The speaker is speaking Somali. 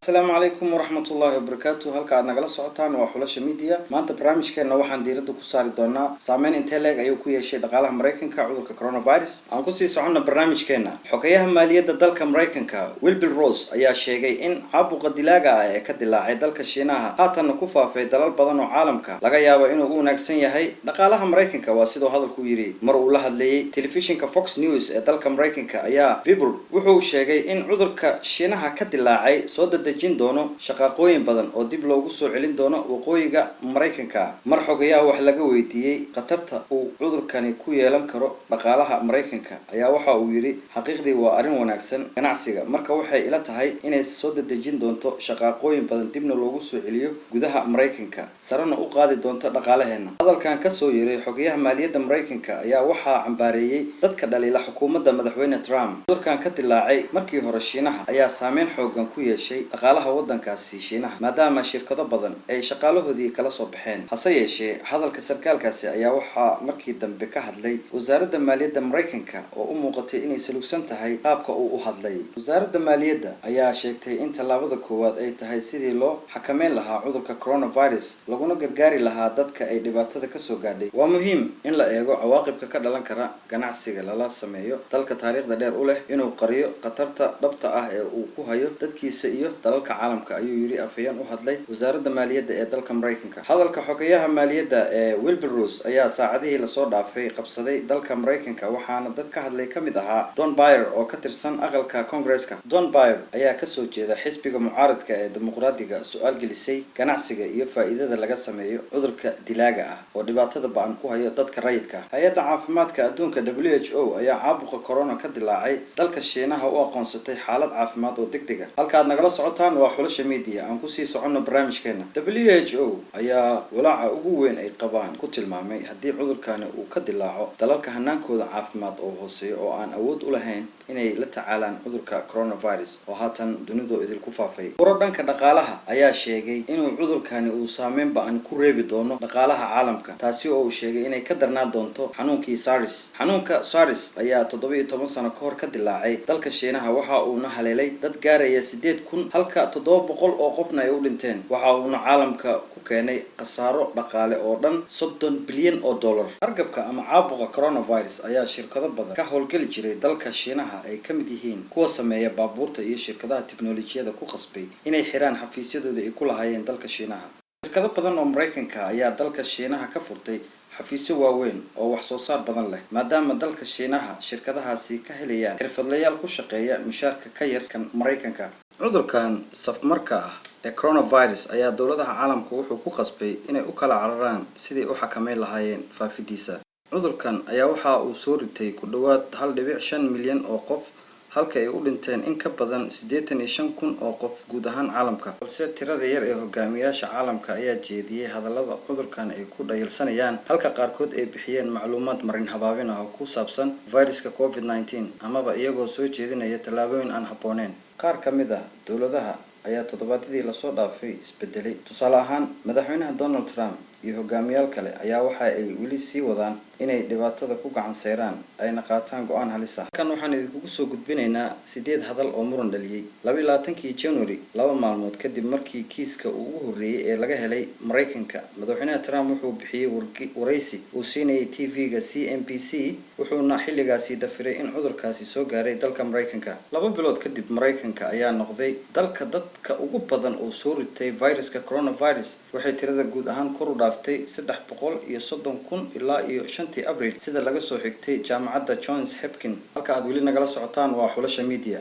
السلام عليكم ورحمة الله وبركاته. هلك عدنا جلس عطان وحلاش ميديا ما أنت برامج كنا وحن ديرته كسر دونا سامين إنتاج أيو كوي شيء دقالة أمريكان كعذر كورونا فيروس عن قصي سعنا برنامج كنا حكيها مالية دالك أمريكان كا ويلبل روز أي شيء جاي إن عبو قد لاجا كدلا عدالك شيناها هات النكوفة في دلال بدن وعالم كا لقى يا وإنه هو نكسين هي دقالة أمريكان كا واسدو هذا الكويري مرة لها اللي تلفزيون كفوكس نيوز دالك أمريكان كا يا فيبر وحو شيء جاي إن عذر كشيناها كدلا عي صود jin doono shaqaqooyin badan oo dib loogu soo celin doono waqooyiga Mareykanka mar xogayaa wax laga weydiiyay qatarta uu cudurkani ku yeelan karo dhaqaalaha Mareykanka ayaa waxa uu yiri xaqiiqdii waa arin wanaagsan ganacsiga marka waxay ila tahay inay soo dadejin doonto shaqaqooyin badan dibna loogu soo celiyo gudaha Mareykanka sarana u qaadi doonto dhaqaalaheena hadalkan ka soo yeeray xogayaha maaliyadda Mareykanka ayaa waxa cambaareeyay dadka dhaliila xukuumadda madaxweyne Trump cudurkan ka dilaacay markii hore Shiinaha ayaa saameyn xoogan ku yeeshay dhaqaalaha waddankaasi Shiinaha maadaama shirkado badan ay shaqaalahoodii kala soo baxeen hase yeeshee hadalka sarkaalkaasi ayaa waxa markii dambe ka hadlay wasaaradda maaliyadda Mareykanka oo u muuqatay inay salugsan tahay qaabka uu u hadlay wasaaradda maaliyadda ayaa sheegtay in talaabada koowaad ay tahay sidii loo xakameyn lahaa cudurka coronavirus laguna gargaari lahaa dadka ay dhibaatada ka soo gaadhay waa muhiim in la eego cawaaqibka ka dhalan kara ganacsiga lala sameeyo dalka taariikhda dheer u leh inuu qariyo qatarta dhabta ah ee uu ku hayo dadkiisa iyo dalalka caalamka ayuu yiri afayeen u hadlay wasaaradda maaliyadda ee dalka Mareykanka hadalka xogayaha maaliyadda ee Wilbur Ross ayaa saacadihii la soo dhaafay qabsaday dalka Mareykanka waxaana dad ka hadlay kamid ahaa Don Beyer oo ka tirsan aqalka Congress-ka Don Beyer ayaa ka soo jeeda xisbiga mucaaradka ee dimuqraadiga su'aal gelisay ganacsiga iyo faa'iidada laga sameeyo cudurka dilaaga ah oo dhibaatada ba'an ku haya dadka rayidka hay'adda caafimaadka adduunka WHO ayaa caabuqa corona ka dilaacay dalka Shiinaha u aqoonsatay xaalad caafimaad oo degdeg ah halkaad nagala socotaan وحلاش ميديا عن كسي صعنا برامج كنا WHO أيا ولع أبوين أي قبان كتل معمي هدي عذر كان وكدلاعه دلالك هنان كود عافمات أو هوسي أو عن أود ولهين إني لتعالن عذر كورونا فيروس وهاتن دنيدو إذ الكفافي وردان كدقالها أيا شيء إنه عذر كان وسامين بأن كوريبي دونه دقالها عالمك تاسيو أو شيء إني كدرنا دونتو حنونكي سارس حنونك سارس أيا تضبي 10 سنة كور كدلاعي دلك الشينها وحا ونحليلي دد جاري سديد كن هلك تضرب بقول أو قفنا يولنتين وحاولنا عالمك كوكاني قصارو بقالة أردن 60 بليون دولار أرجبك أما عابق كورونا فيروس أيها شركة بدر كهول كل جري دلك شينها أي كم دهين كوا سمية بابورت أي شركة تكنولوجيا ده كو قصبي إني حيران حفيسيدو ده كلها هي دلك شينها شركة بدر أمريكا أيها دلك شينها كفرتي xafiisyo waaweyn oo wax soo saar badan leh maadaama dalka Shiinaha shirkadahaasi ka helayaan xirfadlayaal ku shaqeeya mushaarka ka yar kan Mareykanka cudurkan safmarka ah ee coronavirus ayaa dawladaha caalamku wuxuu ku qasbay inay u kala cararaan sidii u xakameyn lahaayeen faafidiisa cudurkan ayaa waxa uu soo ritay ku dhawaad 1.5 milyan oo qof halka ay u dhinteen in ka badan 85,000 oo qof guud ahaan caalamka balse tirada yar ee hogaamiyaasha caalamka ayaa jeediyay hadallada cudurkan ay ku dhayalsanayaan halka qaarkood ay bixiyeen macluumaad marin habaabin ah oo ku saabsan viruska COVID-19 amaba iyagoo soo jeedinaya talaabooyin aan habboonayn qaar ka mid ah dawladaha ayaa toddobaadkii la soo dhaafay isbedelay tusaale ahaan madaxweynaha Donald Trump iyo hogaamiyaal kale ayaa waxa ay weli sii wadaan inay dhibaatada ku gacan saaraan ayna qaataan go'aan halis ah kan waxaan idinku soo gudbinaynaa 8 hadal oo muran dhaliyay 22 January laba maalmood kadib markii kiiska ugu horeeyay ee laga helay Mareykanka madaxweynaha Trump wuxuu bixiyay wareysi uu siinayay TV-ga CNBC wuxuuna xilligaasi dafiray in cudurkaasi soo gaaray dalka Mareykanka laba bilood kadib Mareykanka ayaa noqday dalka dadka ugu badan oo soo ritay viruska coronavirus waxay tirada guud ahaan kor u dhaaftay 330,000 ilaa iyo 5 Abriil sida laga soo xigtay jaamacadda Johns Hopkins halka aad weli nagala socotaan waa xulasha media